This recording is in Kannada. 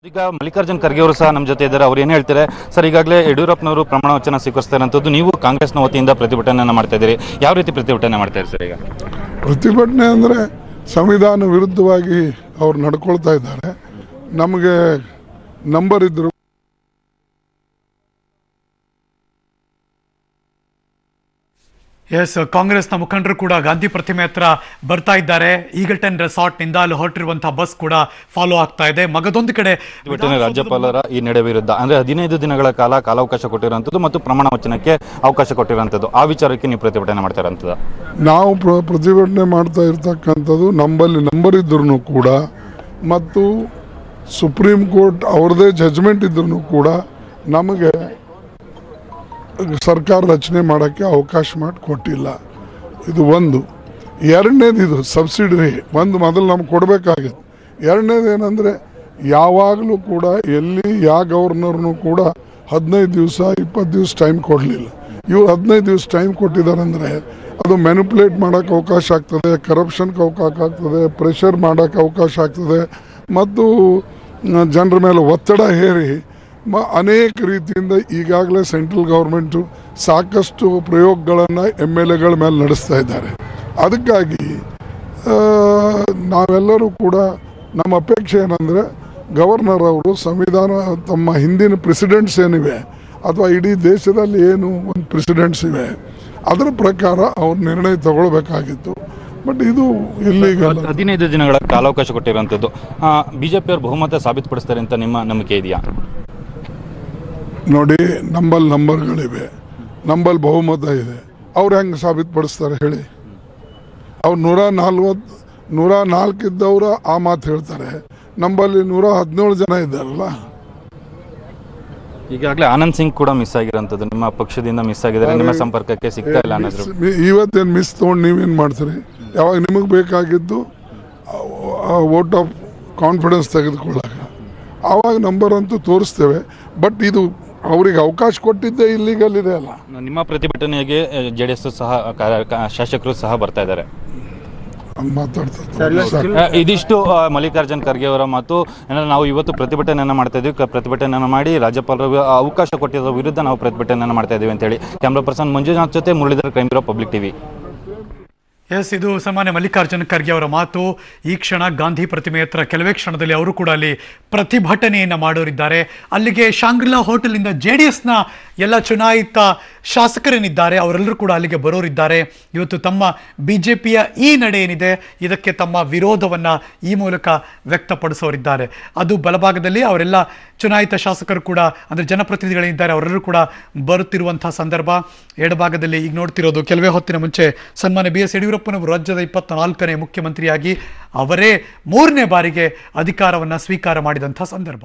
ಈಗ ಮಲ್ಲಿಕಾರ್ಜುನ್ ಖರ್ಗೆ ಅವರು ಸಹ ನಮ್ಮ ಜೊತೆ ಇದ್ದಾರೆ. ಅವ್ರು ಏನು ಹೇಳ್ತಾರೆ ಸರ್, ಈಗಾಗಲೇ ಯಡಿಯೂರಪ್ಪನವರು ಪ್ರಮಾಣ ವಚನ ಸ್ವೀಕರಿಸ್ತಾರಂಥದ್ದು, ನೀವು ಕಾಂಗ್ರೆಸ್ನ ವತಿಯಿಂದ ಪ್ರತಿಭಟನೆಯನ್ನು ಮಾಡ್ತಾ ಇದ್ದೀರಿ. ಯಾವ ರೀತಿ ಪ್ರತಿಭಟನೆ ಮಾಡ್ತಾ ಇದ್ದೀರಿ ಸರ್? ಈಗ ಪ್ರತಿಭಟನೆ ಅಂದರೆ ಸಂವಿಧಾನ ವಿರುದ್ಧವಾಗಿ ಅವ್ರು ನಡ್ಕೊಳ್ತಾ ಇದ್ದಾರೆ. ನಮಗೆ ನಂಬರ್ ಇದ್ರು ಎಸ್, ಕಾಂಗ್ರೆಸ್ನ ಮುಖಂಡರು ಕೂಡ ಗಾಂಧಿ ಪ್ರತಿಮೆ ಹತ್ರ ಬರ್ತಾ ಇದ್ದಾರೆ. ಈಗಲ್ಟನ್ ರೆಸಾರ್ಟ್ನಿಂದ ಅಲ್ಲಿ ಹೊರಟಿರುವಂತಹ ಬಸ್ ಕೂಡ ಫಾಲೋ ಆಗ್ತಾ ಇದೆ. ಮಗದೊಂದು ಕಡೆ ರಾಜ್ಯಪಾಲರ ಈ ನಡೆ ವಿರುದ್ಧ ಅಂದ್ರೆ 15 ದಿನಗಳ ಕಾಲಾವಕಾಶ ಕೊಟ್ಟಿರುವಂಥದ್ದು ಮತ್ತು ಪ್ರಮಾಣ ವಚನಕ್ಕೆ ಅವಕಾಶ ಕೊಟ್ಟಿರುವಂಥದ್ದು, ಆ ವಿಚಾರಕ್ಕೆ ನೀವು ಪ್ರತಿಭಟನೆ ಮಾಡ್ತಾ ಇರೋಂಥದ್ದು? ನಾವು ಪ್ರತಿಭಟನೆ ಮಾಡ್ತಾ ಇರ್ತಕ್ಕಂಥದ್ದು ನಮ್ಮಲ್ಲಿ ನಂಬರ್ ಇದ್ರೂ ಕೂಡ ಮತ್ತು ಸುಪ್ರೀಂ ಕೋರ್ಟ್ ಅವ್ರದೇ ಜಜ್ಮೆಂಟ್ ಇದ್ರೂ ಕೂಡ ನಮಗೆ ಸರ್ಕಾರ ರಚನೆ ಮಾಡೋಕ್ಕೆ ಅವಕಾಶ ಮಾಡಿ ಕೊಟ್ಟಿಲ್ಲ. ಇದು ಒಂದು. ಎರಡನೇದು, ಇದು ಸಬ್ಸಿಡಿ ಮೊದಲು ನಮ್ಗೆ ಕೊಡಬೇಕಾಗಿತ್ತು. ಎರಡನೇದು ಏನಂದರೆ ಯಾವಾಗಲೂ ಕೂಡ ಎಲ್ಲಿ ಯಾವ ಗವರ್ನರ್ನು ಕೂಡ 15 ದಿವಸ 20 ದಿವಸ ಟೈಮ್ ಕೊಡಲಿಲ್ಲ. ಇವ್ರು 15 ದಿವಸ ಟೈಮ್ ಕೊಟ್ಟಿದ್ದಾರೆ ಅಂದರೆ ಅದು ಮ್ಯಾನಿಪುಲೇಟ್ ಮಾಡೋಕ್ಕೆ ಅವಕಾಶ ಆಗ್ತದೆ, ಕರಪ್ಷನ್ಗೆ ಅವಕಾಶ ಆಗ್ತದೆ, ಪ್ರೆಷರ್ ಮಾಡೋಕ್ಕೆ ಅವಕಾಶ ಆಗ್ತದೆ ಮತ್ತು ಜನರ ಮೇಲೆ ಒತ್ತಡ ಹೇರಿ ಅನೇಕ ರೀತಿಯಿಂದ ಈಗಾಗಲೇ ಸೆಂಟ್ರಲ್ ಗೌರ್ಮೆಂಟು ಸಾಕಷ್ಟು ಪ್ರಯೋಗಗಳನ್ನು MLAಗಳ ಮೇಲೆ ನಡೆಸ್ತಾ ಇದ್ದಾರೆ. ಅದಕ್ಕಾಗಿ ನಾವೆಲ್ಲರೂ ಕೂಡ ನಮ್ಮ ಅಪೇಕ್ಷೆ ಏನಂದರೆ ಗವರ್ನರ್ ಅವರು ಸಂವಿಧಾನ ತಮ್ಮ ಹಿಂದಿನ ಪ್ರೆಸಿಡೆಂಟ್ಸ್ ಏನಿವೆ ಅಥವಾ ಇಡೀ ದೇಶದಲ್ಲಿ ಏನು ಒಂದು ಪ್ರೆಸಿಡೆಂಟ್ಸ್ ಇವೆ ಅದರ ಪ್ರಕಾರ ಅವ್ರು ನಿರ್ಣಯ ತಗೊಳ್ಬೇಕಾಗಿತ್ತು. ಬಟ್ ಇದು ಇಲ್ಲೀಗಲ್. 15 ದಿನಗಳ ಕಾಲಾವಕಾಶ ಕೊಟ್ಟಿರುವಂಥದ್ದು ಬಿಜೆಪಿಯವರು ಬಹುಮತ ಸಾಬೀತುಪಡಿಸ್ತಾರೆ ಅಂತ ನಿಮ್ಮ ನಂಬಿಕೆ ಇದೆಯಾ? ನೋಡಿ, ನಂಬರ್ಗಳಿವೆ, ನಂಬಲ್ ಬಹುಮತ ಇದೆ. ಅವ್ರು ಹೆಂಗೆ ಸಾಬೀತುಪಡಿಸ್ತಾರೆ ಹೇಳಿ? ಅವ್ರು 104 ಇದ್ದವರು ಆ ಮಾತು ಹೇಳ್ತಾರೆ. ನಂಬಲ್ಲಿ 117 ಜನ ಇದ್ದಾರಲ್ಲ. ಈಗಾಗಲೇ ಆನಂದ್ ಸಿಂಗ್ ಕೂಡ ಮಿಸ್ ಆಗಿರೋಂಥದ್ದು, ನಿಮ್ಮ ಪಕ್ಷದಿಂದ ಮಿಸ್ ಆಗಿದ್ದಾರೆ, ನಿಮ್ಮ ಸಂಪರ್ಕಕ್ಕೆ ಸಿಗ್ತಾ ಇಲ್ಲ ಅನ್ನೋದು. ಇವತ್ತೇನು ಮಿಸ್ ತೊಗೊಂಡು ನೀವೇನು ಮಾಡ್ತೀರಿ? ಯಾವಾಗ ನಿಮಗೆ ಬೇಕಾಗಿದ್ದು ವೋಟ್ ಆಫ್ ಕಾನ್ಫಿಡೆನ್ಸ್ ತೆಗೆದುಕೊಳ್ಳಾಗ ಆವಾಗ ನಂಬರ್ ಅಂತೂ ತೋರಿಸ್ತೇವೆ. ಬಟ್ ಇದು ಅವ್ರಿಗೆ ಅವಕಾಶ ಕೊಟ್ಟಿದ್ದೇ ಇಲ್ಲಿಗಲ್ ಇದೆ ಅಲ್ಲ. ನಿಮ್ಮ ಪ್ರತಿಭಟನೆಗೆ JDS ಸಹ ಶಾಸಕರು ಸಹ ಬರ್ತಾ ಇದ್ದಾರೆ. ಇದಿಷ್ಟು ಮಲ್ಲಿಕಾರ್ಜುನ್ ಖರ್ಗೆ ಅವರ ಮಾತು. ನಾವು ಇವತ್ತು ಪ್ರತಿಭಟನೆಯನ್ನು ಮಾಡ್ತಾ ಇದ್ದೀವಿ. ಪ್ರತಿಭಟನೆಯನ್ನು ಮಾಡಿ ರಾಜ್ಯಪಾಲರು ಅವಕಾಶ ಕೊಟ್ಟಿರೋ ವಿರುದ್ಧ ನಾವು ಪ್ರತಿಭಟನೆಯನ್ನು ಮಾಡ್ತಾ ಇದ್ದೀವಿ ಅಂತ ಹೇಳಿ ಕ್ಯಾಮ್ರಾ ಪರ್ಸನ್ ಮಂಜುನಾಥ್ ಜೊತೆ Muralidhar, crime bureau, public TV. Yes, ಇದು ಸಾಮಾನ್ಯ ಮಲ್ಲಿಕಾರ್ಜುನ್ ಖರ್ಗೆ ಅವರ ಮಾತು. ಈ ಕ್ಷಣ ಗಾಂಧಿ ಪ್ರತಿಮೆ ಹತ್ರ ಕೆಲವೇ ಕ್ಷಣದಲ್ಲಿ ಅವರು ಕೂಡ ಅಲ್ಲಿ ಪ್ರತಿಭಟನೆಯನ್ನು ಮಾಡೋರಿದ್ದಾರೆ. ಅಲ್ಲಿಗೆ ಶಾಂಗ್ರಿಲಾ ಹೋಟೆಲ್ನಿಂದ JDSನ ಎಲ್ಲ ಚುನಾಯಿತ ಶಾಸಕರೇನಿದ್ದಾರೆ ಅವರೆಲ್ಲರೂ ಕೂಡ ಅಲ್ಲಿಗೆ ಬರೋರಿದ್ದಾರೆ. ಇವತ್ತು ತಮ್ಮ BJPಯ ಈ ನಡೆ ಏನಿದೆ ಇದಕ್ಕೆ ತಮ್ಮ ವಿರೋಧವನ್ನು ಈ ಮೂಲಕ ವ್ಯಕ್ತಪಡಿಸೋರಿದ್ದಾರೆ. ಅದು ಬಲಭಾಗದಲ್ಲಿ ಅವರೆಲ್ಲ ಚುನಾಯಿತ ಶಾಸಕರು ಕೂಡ ಅಂದರೆ ಜನಪ್ರತಿನಿಧಿಗಳೇನಿದ್ದಾರೆ ಅವರೆಲ್ಲರೂ ಕೂಡ ಬರುತ್ತಿರುವಂತಹ ಸಂದರ್ಭ. ಎಡಭಾಗದಲ್ಲಿ ಈಗ ನೋಡ್ತಿರೋದು ಕೆಲವೇ ಹೊತ್ತಿನ ಮುಂಚೆ ಸನ್ಮಾನ್ಯ BS ಯಡಿಯೂರಪ್ಪನವರು ರಾಜ್ಯದ 24ನೇ ಮುಖ್ಯಮಂತ್ರಿಯಾಗಿ ಅವರೇ 3ನೇ ಬಾರಿಗೆ ಅಧಿಕಾರವನ್ನು ಸ್ವೀಕಾರ ಮಾಡಿದಂಥ ಸಂದರ್ಭ.